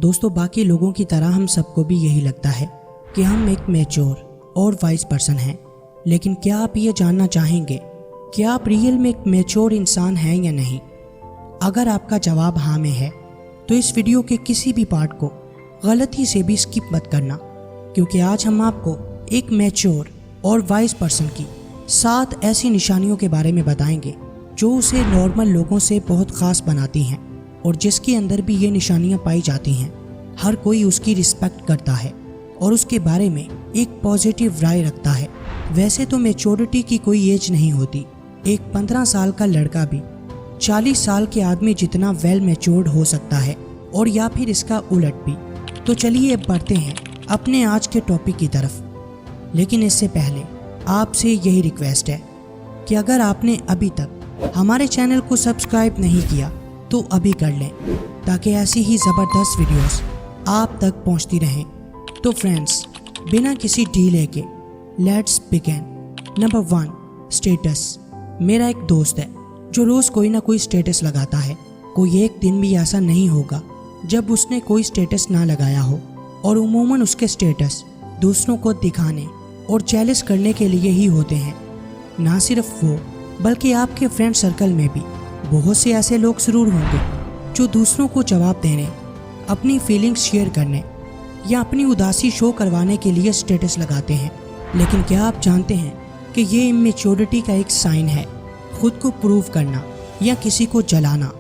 दोस्तों, बाकी लोगों की तरह हम सबको भी यही लगता है कि हम एक मैच्योर और वाइज पर्सन हैं। लेकिन क्या आप ये जानना चाहेंगे कि आप रियल में एक मैच्योर इंसान हैं या नहीं? अगर आपका जवाब हाँ में है तो इस वीडियो के किसी भी पार्ट को गलती से भी स्किप मत करना, क्योंकि आज हम आपको एक मैच्योर और वाइज पर्सन की 7 ऐसी निशानियों के बारे में बताएंगे जो उसे नॉर्मल लोगों से बहुत ख़ास बनाती हैं और जिसके अंदर भी ये निशानियां पाई जाती हैं। हर कोई उसकी रिस्पेक्ट करता है और उसके बारे में एक पॉजिटिव राय रखता है। वैसे तो मैच्योरिटी की कोई एज नहीं होती। एक 15 साल का लड़का भी 40 साल के आदमी जितना वेल मैच्योर्ड हो सकता है, और या फिर इसका उलट भी। तो चलिए अब बढ़ते हैं अपने आज के टॉपिक की तरफ। लेकिन इससे पहले आपसे यही रिक्वेस्ट है कि अगर आपने अभी तक हमारे चैनल को सब्सक्राइब नहीं किया तो अभी कर लें, ताकि ऐसी ही ज़बरदस्त वीडियोस आप तक पहुंचती रहें। तो फ्रेंड्स, बिना किसी डीले के लेट्स बिगिन। Number 1, status. मेरा एक दोस्त है जो रोज़ कोई ना कोई स्टेटस लगाता है। कोई एक दिन भी ऐसा नहीं होगा जब उसने कोई स्टेटस ना लगाया हो, और उमूमन उसके स्टेटस दूसरों को दिखाने और जेलस करने के लिए ही होते हैं। ना सिर्फ वो, बल्कि आपके फ्रेंड सर्कल में भी बहुत से ऐसे लोग ज़रूर होंगे जो दूसरों को जवाब देने, अपनी फीलिंग्स शेयर करने या अपनी उदासी शो करवाने के लिए स्टेटस लगाते हैं। लेकिन क्या आप जानते हैं कि ये इमेच्योरिटी का एक साइन है? खुद को प्रूव करना या किसी को जलाना,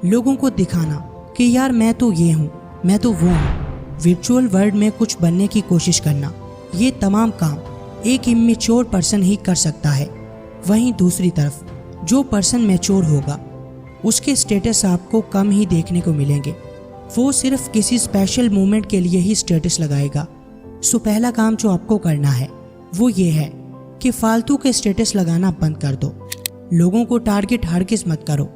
लोगों को दिखाना कि यार मैं तो ये हूँ, मैं तो वो हूँ। वर्चुअल वर्ल्ड में कुछ बनने की कोशिश करना, ये तमाम काम एक इमेच्योर पर्सन ही कर सकता है। वहीं दूसरी तरफ जो पर्सन मैच्योर होगा उसके स्टेटस आपको कम ही देखने को मिलेंगे। वो सिर्फ किसी स्पेशल मोमेंट के लिए ही स्टेटस लगाएगा। सो पहला काम जो आपको करना है वो ये है कि फालतू के स्टेटस लगाना बंद कर दो। लोगों को टारगेट हरगिज़ मत करो।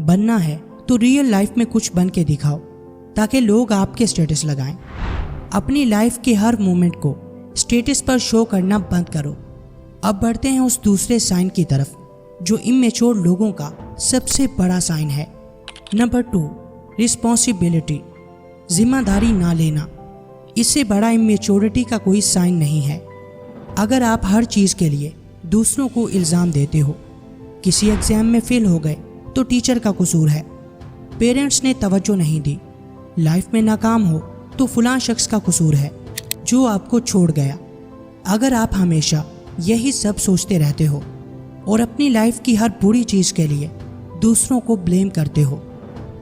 बनना है तो रियल लाइफ में कुछ बन के दिखाओ, ताकि लोग आपके स्टेटस लगाएं। अपनी लाइफ के हर मोमेंट को स्टेटस पर शो करना बंद करो। अब बढ़ते हैं उस दूसरे साइन की तरफ जो इमेच्योर लोगों का सबसे बड़ा साइन है। Number 2, responsibility. जिम्मेदारी ना लेना। इससे बड़ा इमेच्योरिटी का कोई साइन नहीं है। अगर आप हर चीज़ के लिए दूसरों को इल्ज़ाम देते हो, किसी एग्ज़ाम में फेल हो गए तो टीचर का कसूर है, पेरेंट्स ने तवज्जो नहीं दी, लाइफ में नाकाम हो तो फलां शख्स का कसूर है जो आपको छोड़ गया। अगर आप हमेशा यही सब सोचते रहते हो और अपनी लाइफ की हर बुरी चीज़ के लिए दूसरों को ब्लेम करते हो,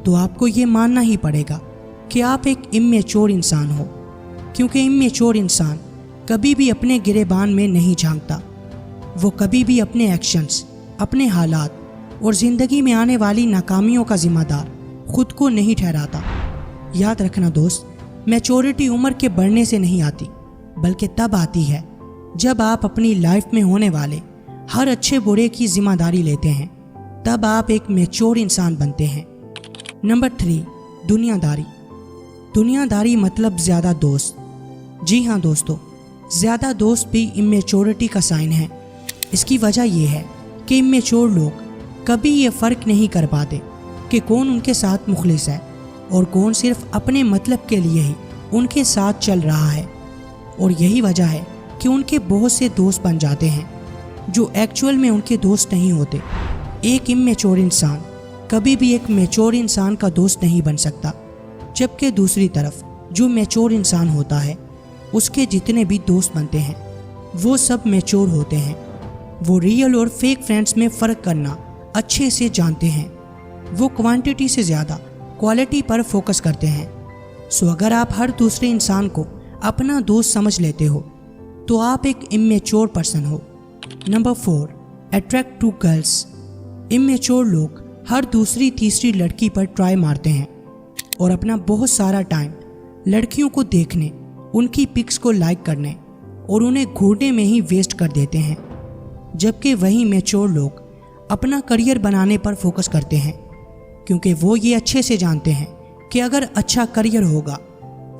तो आपको ये मानना ही पड़ेगा कि आप एक इमेच्योर इंसान हो। क्योंकि इमेच्योर इंसान कभी भी अपने गिरेबान में नहीं झांकता। वो कभी भी अपने एक्शंस, अपने हालात और ज़िंदगी में आने वाली नाकामियों का जिम्मेदार खुद को नहीं ठहराता। याद रखना दोस्त, मैच्योरिटी उम्र के बढ़ने से नहीं आती, बल्कि तब आती है जब आप अपनी लाइफ में होने वाले हर अच्छे बुरे की जिम्मेदारी लेते हैं। तब आप एक मैच्योर इंसान बनते हैं। नंबर 3, दुनियादारी। दुनियादारी मतलब ज़्यादा दोस्त। जी हाँ दोस्तों, ज़्यादा दोस्त भी इमेच्योरिटी का साइन है। इसकी वजह यह है कि इमेच्योर लोग कभी ये फ़र्क नहीं कर पाते कि कौन उनके साथ मुखलिस है और कौन सिर्फ अपने मतलब के लिए ही उनके साथ चल रहा है। और यही वजह है कि उनके बहुत से दोस्त बन जाते हैं जो एक्चुअल में उनके दोस्त नहीं होते। एक इमेच्योर इंसान कभी भी एक मैच्योर इंसान का दोस्त नहीं बन सकता, जबकि दूसरी तरफ जो मैच्योर इंसान होता है उसके जितने भी दोस्त बनते हैं वो सब मैच्योर होते हैं। वो रियल और फेक फ्रेंड्स में फ़र्क करना अच्छे से जानते हैं। वो क्वांटिटी से ज़्यादा क्वालिटी पर फोकस करते हैं। सो अगर आप हर दूसरे इंसान को अपना दोस्त समझ लेते हो तो आप एक इमेच्योर पर्सन हो। Number 4, attract to girls. Immature लोग हर दूसरी तीसरी लड़की पर ट्राई मारते हैं और अपना बहुत सारा टाइम लड़कियों को देखने, उनकी पिक्स को लाइक करने और उन्हें घूरने में ही वेस्ट कर देते हैं। जबकि वही मैच्योर लोग अपना करियर बनाने पर फोकस करते हैं, क्योंकि वो ये अच्छे से जानते हैं कि अगर अच्छा करियर होगा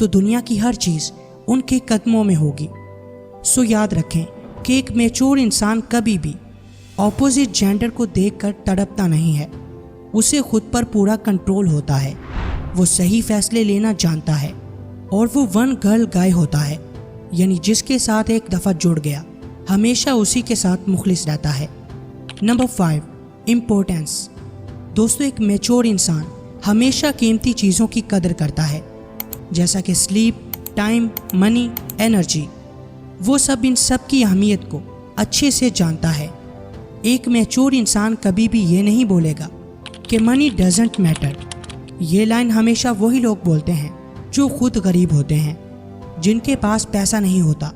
तो दुनिया की हर चीज़ उनके कदमों में होगी। सो याद रखें कि एक मैच्योर इंसान कभी भी ऑपोजिट जेंडर को देखकर तड़पता नहीं है। उसे खुद पर पूरा कंट्रोल होता है। वो सही फैसले लेना जानता है और वो वन गर्ल गाय होता है, यानी जिसके साथ एक दफ़ा जुड़ गया हमेशा उसी के साथ मुखलिस रहता है। Number 5, importance. दोस्तों, एक मैच्योर इंसान हमेशा कीमती चीज़ों की कदर करता है, जैसा कि स्लीप, टाइम, मनी, एनर्जी। वो सब इन सब की अहमियत को अच्छे से जानता है। एक मैच्योर इंसान कभी भी ये नहीं बोलेगा कि मनी डजंट मैटर। ये लाइन हमेशा वही लोग बोलते हैं जो खुद गरीब होते हैं, जिनके पास पैसा नहीं होता,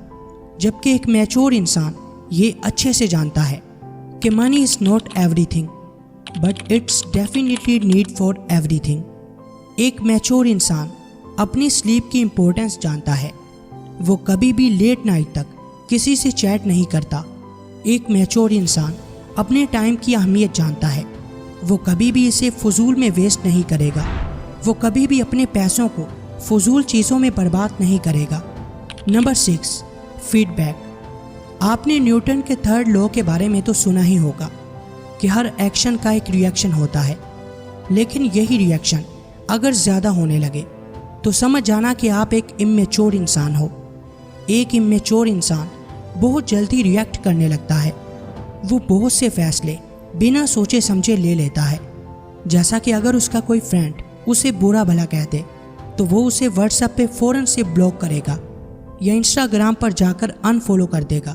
जबकि एक मैच्योर इंसान ये अच्छे से जानता है कि money is not everything but it's definitely need for everything. एक मैच्योर इंसान अपनी स्लीप की इम्पोर्टेंस जानता है। वो कभी भी लेट नाइट तक किसी से चैट नहीं करता। एक मैच्योर इंसान अपने टाइम की अहमियत जानता है। वो कभी भी इसे फजूल में वेस्ट नहीं करेगा। वो कभी भी अपने पैसों को फजूल चीज़ों में बर्बाद नहीं करेगा। Number 6, feedback. आपने न्यूटन के 3rd लॉ के बारे में तो सुना ही होगा कि हर एक्शन का एक रिएक्शन होता है, लेकिन यही रिएक्शन अगर ज़्यादा होने लगे तो समझ जाना कि आप एक इमेच्योर इंसान हो। एक इमेच्योर इंसान बहुत जल्दी रिएक्ट करने लगता है। वो बहुत से फैसले बिना सोचे समझे ले लेता है। जैसा कि अगर उसका कोई फ्रेंड उसे बुरा भला कह दे तो वो उसे व्हाट्सएप पे फ़ौरन से ब्लॉक करेगा या इंस्टाग्राम पर जाकर अनफॉलो कर देगा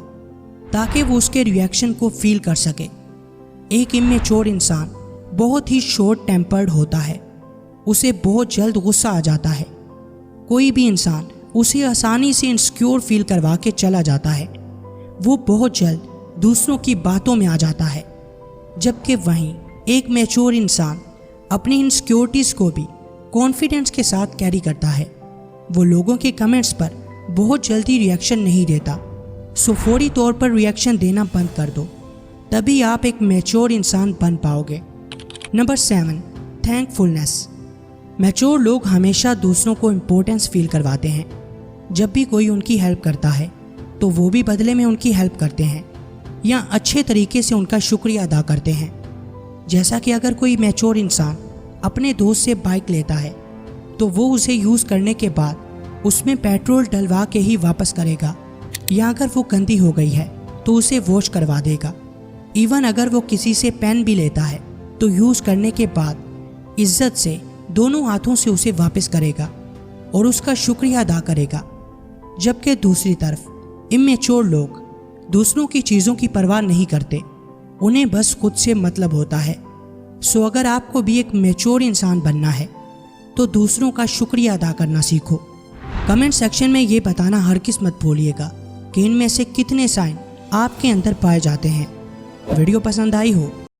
ताकि वो उसके रिएक्शन को फील कर सके। एक इमेच्योर इंसान बहुत ही शॉर्ट टेम्पर्ड होता है। उसे बहुत जल्द गुस्सा आ जाता है। कोई भी इंसान उसे आसानी से इनसिक्योर फील करवा के चला जाता है। वो बहुत जल्द दूसरों की बातों में आ जाता है, जबकि वहीं एक मैच्योर इंसान अपनी इनसिक्योरिटीज़ को भी कॉन्फिडेंस के साथ कैरी करता है। वो लोगों के कमेंट्स पर बहुत जल्दी रिएक्शन नहीं देता। सो फौरी तौर पर रिएक्शन देना बंद कर दो, तभी आप एक मैच्योर इंसान बन पाओगे। Number 7, thankfulness. मैच्योर लोग हमेशा दूसरों को इम्पोर्टेंस फील करवाते हैं। जब भी कोई उनकी हेल्प करता है तो वो भी बदले में उनकी हेल्प करते हैं या अच्छे तरीके से उनका शुक्रिया अदा करते हैं। जैसा कि अगर कोई मैच्योर इंसान अपने दोस्त से बाइक लेता है तो वो उसे यूज़ करने के बाद उसमें पेट्रोल डलवा के ही वापस करेगा, या अगर वो गंदी हो गई है तो उसे वॉश करवा देगा। इवन अगर वो किसी से पेन भी लेता है तो यूज़ करने के बाद इज्जत से दोनों हाथों से उसे वापस करेगा और उसका शुक्रिया अदा करेगा। जबकि दूसरी तरफ इमेच्योर लोग दूसरों की चीज़ों की परवाह नहीं करते, उन्हें बस खुद से मतलब होता है। सो अगर आपको भी एक मैच्योर इंसान बनना है तो दूसरों का शुक्रिया अदा करना सीखो। कमेंट सेक्शन में ये बताना हरगिज़ मत भूलिएगा कि इनमें से कितने साइन आपके अंदर पाए जाते हैं। वीडियो पसंद आई हो